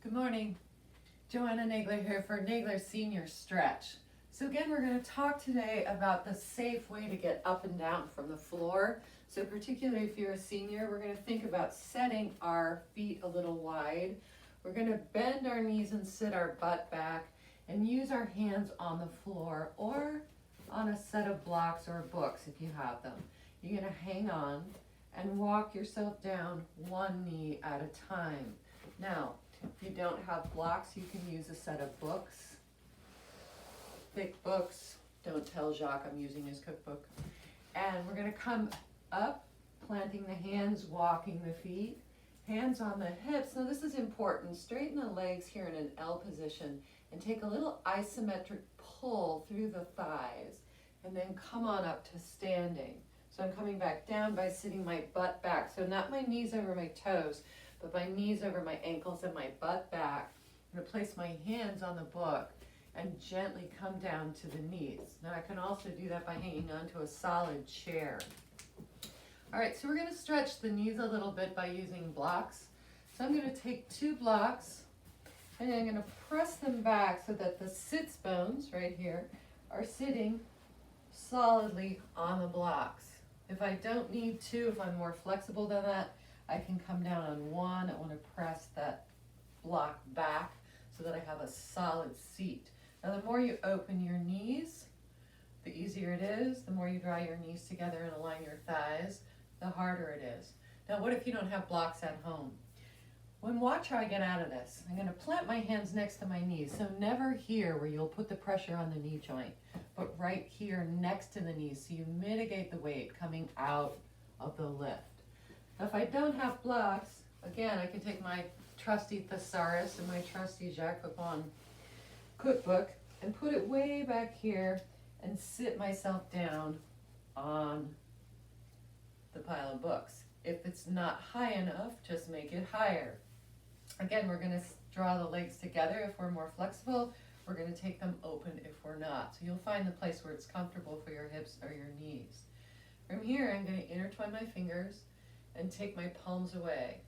Good morning. Joanna Nagler here for Nagler Senior Stretch. So again, we're going to talk today about the safe way to get up and down from the floor. So particularly if you're a senior, we're going to think about setting our feet a little wide. We're going to bend our knees and sit our butt back and use our hands on the floor or on a set of blocks or books if you have them. You're going to hang on and walk yourself down one knee at a time. Now, if you don't have blocks, you can use a set of books, thick books. Don't tell Jacques I'm using his cookbook. And we're going to come up, planting the hands, walking the feet, hands on the hips. Now this is important. Straighten the legs here in an L position and take a little isometric pull through the thighs and then come on up to standing. So I'm coming back down by sitting my butt back. So not my knees over my toes, but my knees over my ankles and my butt back. I'm going to place my hands on the book and gently come down to the knees. Now I can also do that by hanging onto a solid chair. All right, so we're going to stretch the knees a little bit by using blocks. So I'm going to take 2 blocks and I'm going to press them back so that the sits bones right here are sitting solidly on the blocks. If I don't need to, if I'm more flexible than that, I can come down on one. I want to press that block back so that I have a solid seat. Now the more you open your knees, the easier it is. The more you draw your knees together and align your thighs, the harder it is. Now what if you don't have blocks at home? Watch how I get out of this. I'm going to plant my hands next to my knees. So never here where you'll put the pressure on the knee joint, but right here next to the knees so you mitigate the weight coming out of the lift. Now if I don't have blocks, again, I can take my trusty thesaurus and my trusty Jacques Pepin cookbook and put it way back here and sit myself down on the pile of books. If it's not high enough, just make it higher. Again, we're going to draw the legs together if we're more flexible. We're going to take them open if we're not. So you'll find the place where it's comfortable for your hips or your knees. From here, I'm going to intertwine my fingers and take my palms away.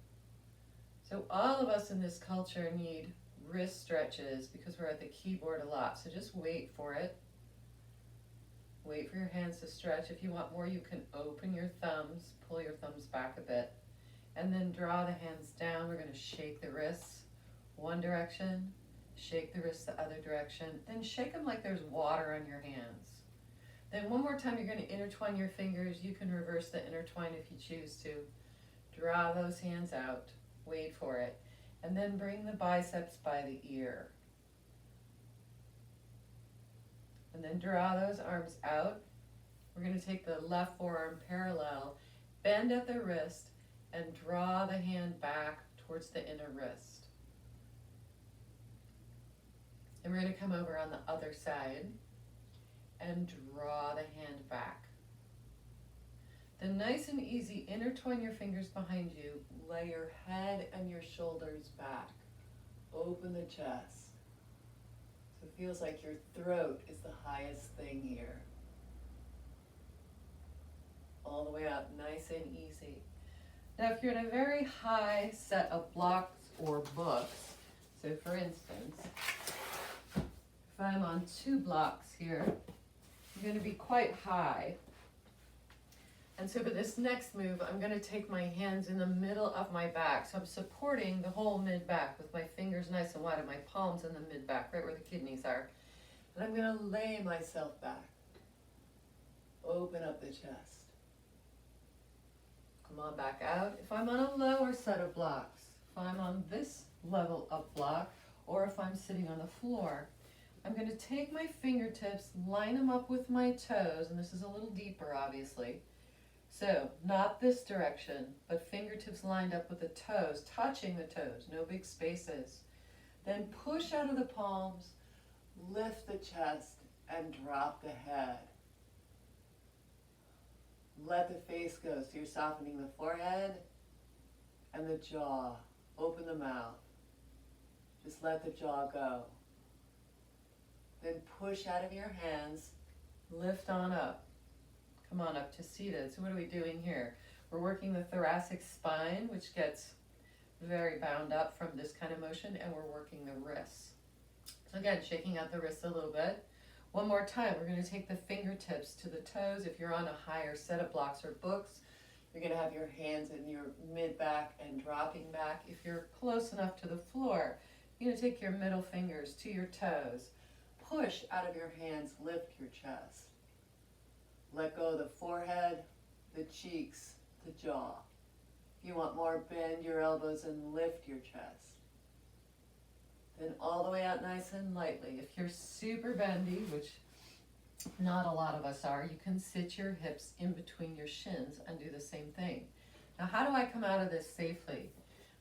So all of us in this culture need wrist stretches because we're at the keyboard a lot. So just wait for it. Wait for your hands to stretch. If you want more, you can open your thumbs, pull your thumbs back a bit, and then draw the hands down. We're going to shake the wrists one direction, shake the wrists the other direction, then shake them like there's water on your hands. Then one more time, you're going to intertwine your fingers. You can reverse the intertwine if you choose to. Draw those hands out, wait for it, and then bring the biceps by the ear. And then draw those arms out. We're going to take the left forearm parallel, bend at the wrist, and draw the hand back towards the inner wrist. And we're going to come over on the other side and draw the hand back. Then nice and easy, intertwine your fingers behind you, lay your head and your shoulders back. Open the chest. So it feels like your throat is the highest thing here. All the way up, nice and easy. Now if you're in a very high set of blocks or books, so for instance, if I'm on 2 blocks here, I'm going to be quite high. And so for this next move, I'm going to take my hands in the middle of my back. So I'm supporting the whole mid-back with my fingers nice and wide and my palms in the mid-back, right where the kidneys are. And I'm going to lay myself back. Open up the chest. Come on back out. If I'm on a lower set of blocks, if I'm on this level of block, or if I'm sitting on the floor, I'm going to take my fingertips, line them up with my toes, and this is a little deeper obviously. So not this direction, but fingertips lined up with the toes, touching the toes, no big spaces. Then push out of the palms, lift the chest, and drop the head. Let the face go, so you're softening the forehead and the jaw. Open the mouth. Just let the jaw go. Then push out of your hands, lift on up. Come on up to seated. So what are we doing here? We're working the thoracic spine, which gets very bound up from this kind of motion, and we're working the wrists. So again, shaking out the wrists a little bit. One more time, we're going to take the fingertips to the toes. If you're on a higher set of blocks or books, you're going to have your hands in your mid-back and dropping back. If you're close enough to the floor, you're going to take your middle fingers to your toes. Push out of your hands, lift your chest. Let go of the forehead, the cheeks, the jaw. If you want more, bend your elbows and lift your chest. Then all the way out nice and lightly. If you're super bendy, which not a lot of us are, you can sit your hips in between your shins and do the same thing. Now, how do I come out of this safely?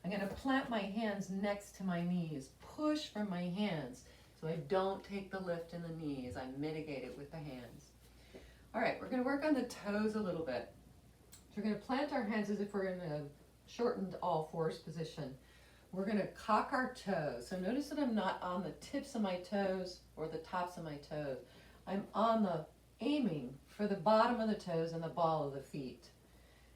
I'm going to plant my hands next to my knees, push from my hands so I don't take the lift in the knees. I mitigate it with the hands. All right, we're going to work on the toes a little bit. So we're going to plant our hands as if we're in a shortened all fours position. We're going to cock our toes. So notice that I'm not on the tips of my toes or the tops of my toes. I'm aiming for the bottom of the toes and the ball of the feet.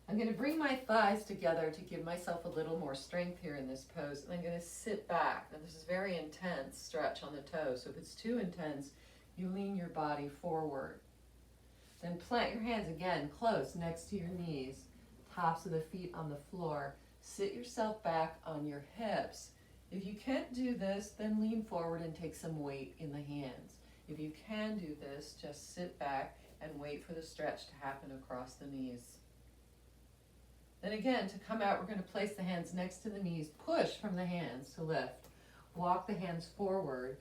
I'm going to bring my thighs together to give myself a little more strength here in this pose. And I'm going to sit back. Now this is very intense stretch on the toes. So if it's too intense, you lean your body forward. Then plant your hands again close next to your knees, tops of the feet on the floor. Sit yourself back on your hips. If you can't do this, then lean forward and take some weight in the hands. If you can do this, just sit back and wait for the stretch to happen across the knees. Then again, to come out, we're going to place the hands next to the knees. Push from the hands to lift. Walk the hands forward.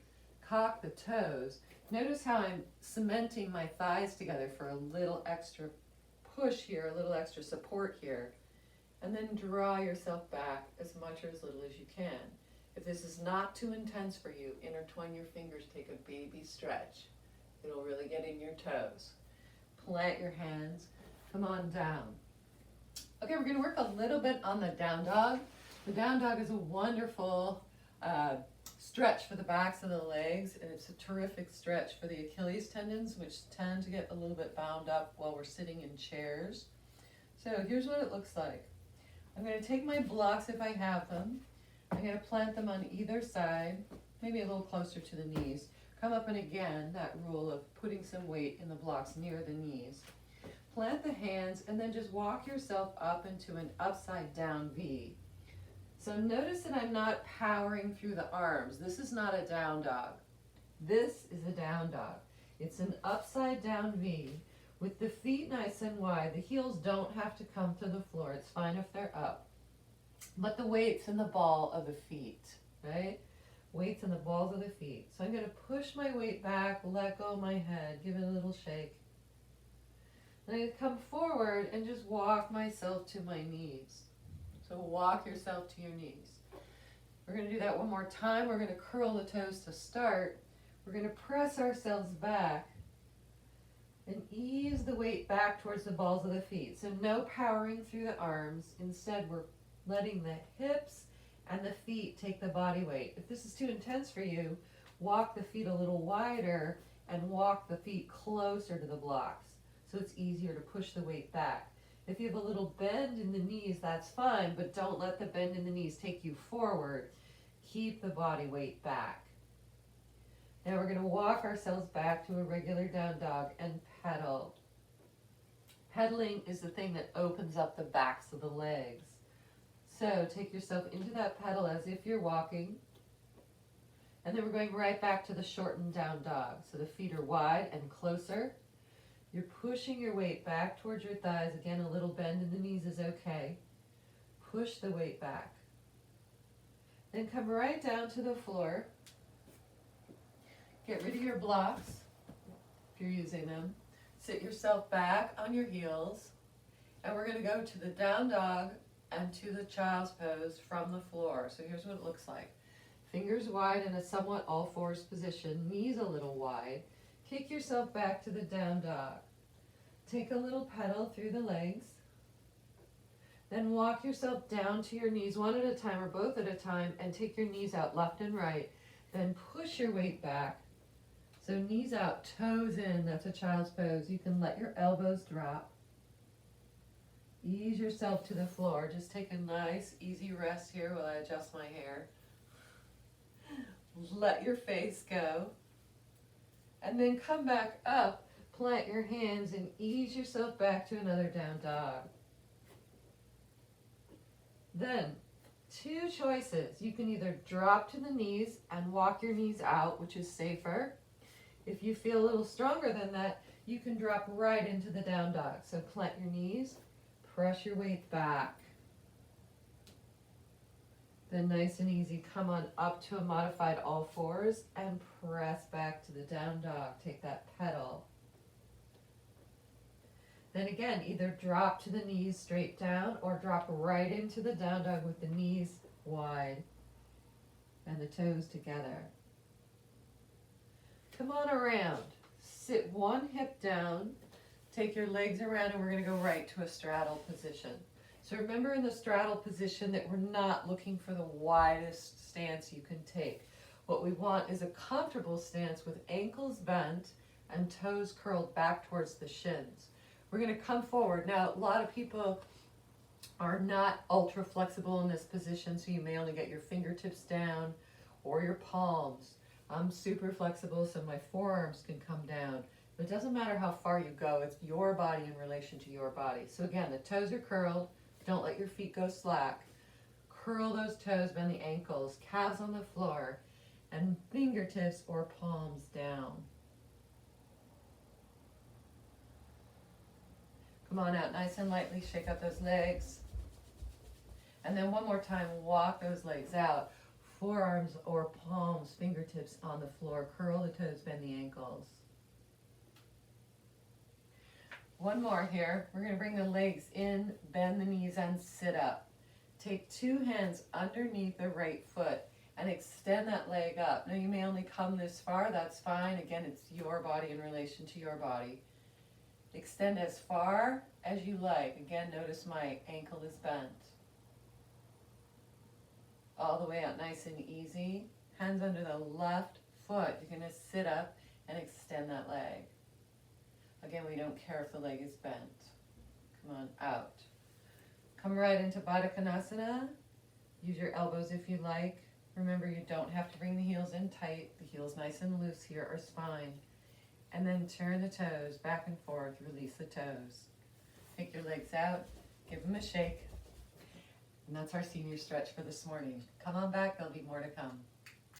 Cock the toes. Notice how I'm cementing my thighs together for a little extra push here, a little extra support here. And then draw yourself back as much or as little as you can. If this is not too intense for you, intertwine your fingers, take a baby stretch. It'll really get in your toes. Plant your hands, come on down. Okay, we're going to work a little bit on the down dog. The down dog is a wonderful stretch for the backs of the legs, and it's a terrific stretch for the Achilles tendons, which tend to get a little bit bound up while we're sitting in chairs. So here's what it looks like. I'm going to take my blocks if I have them. I'm going to plant them on either side, maybe a little closer to the knees. Come up and again, that rule of putting some weight in the blocks near the knees. Plant the hands and then just walk yourself up into an upside down V. So notice that I'm not powering through the arms. This is not a down dog. This is a down dog. It's an upside down V with the feet nice and wide. The heels don't have to come to the floor. It's fine if they're up. But the weight's in the ball of the feet, right? Weight's in the balls of the feet. So I'm going to push my weight back, let go of my head, give it a little shake. And I'm going to come forward and just walk myself to my knees. So walk yourself to your knees. We're going to do that one more time. We're going to curl the toes to start. We're going to press ourselves back and ease the weight back towards the balls of the feet. So no powering through the arms. Instead, we're letting the hips and the feet take the body weight. If this is too intense for you, walk the feet a little wider and walk the feet closer to the blocks so it's easier to push the weight back. If you have a little bend in the knees, that's fine, but don't let the bend in the knees take you forward. Keep the body weight back. Now we're going to walk ourselves back to a regular down dog and pedal. Pedaling is the thing that opens up the backs of the legs. So take yourself into that pedal as if you're walking. And then we're going right back to the shortened down dog. So the feet are wide and closer. You're pushing your weight back towards your thighs. Again, a little bend in the knees is okay. Push the weight back. Then come right down to the floor. Get rid of your blocks if you're using them. Sit yourself back on your heels. And we're going to go to the down dog and to the child's pose from the floor. So here's what it looks like. Fingers wide in a somewhat all fours position, knees a little wide. Kick yourself back to the down dog. Take a little pedal through the legs. Then walk yourself down to your knees one at a time or both at a time and take your knees out left and right. Then push your weight back. So knees out, toes in, that's a child's pose. You can let your elbows drop. Ease yourself to the floor. Just take a nice, easy rest here while I adjust my hair. Let your face go. And then come back up, plant your hands, and ease yourself back to another down dog. Then, two choices. You can either drop to the knees and walk your knees out, which is safer. If you feel a little stronger than that, you can drop right into the down dog. So plant your knees, press your weight back. Then nice and easy, come on up to a modified all fours and press back to the down dog. Take that pedal. Then again, either drop to the knees straight down or drop right into the down dog with the knees wide and the toes together. Come on around. Sit one hip down, take your legs around, and we're going to go right to a straddle position. So remember in the straddle position that we're not looking for the widest stance you can take. What we want is a comfortable stance with ankles bent and toes curled back towards the shins. We're going to come forward. Now, a lot of people are not ultra flexible in this position, so you may only get your fingertips down or your palms. I'm super flexible, so my forearms can come down. But it doesn't matter how far you go. It's your body in relation to your body. So again, the toes are curled. Don't let your feet go slack. Curl those toes, bend the ankles, calves on the floor, and fingertips or palms down. Come on out nice and lightly, shake out those legs. And then one more time, walk those legs out. Forearms or palms, fingertips on the floor. Curl the toes, bend the ankles. One more here. We're going to bring the legs in, bend the knees, and sit up. Take two hands underneath the right foot and extend that leg up. Now you may only come this far, that's fine. Again, it's your body in relation to your body. Extend as far as you like. Again, notice my ankle is bent. All the way out nice and easy. Hands under the left foot. You're going to sit up and extend that leg. Again, we don't care if the leg is bent. Come on, out. Come right into Baddha Konasana. Use your elbows if you like. Remember, you don't have to bring the heels in tight. The heel's nice and loose here, or spine. And then turn the toes back and forth. Release the toes. Take your legs out. Give them a shake. And that's our senior stretch for this morning. Come on back. There'll be more to come.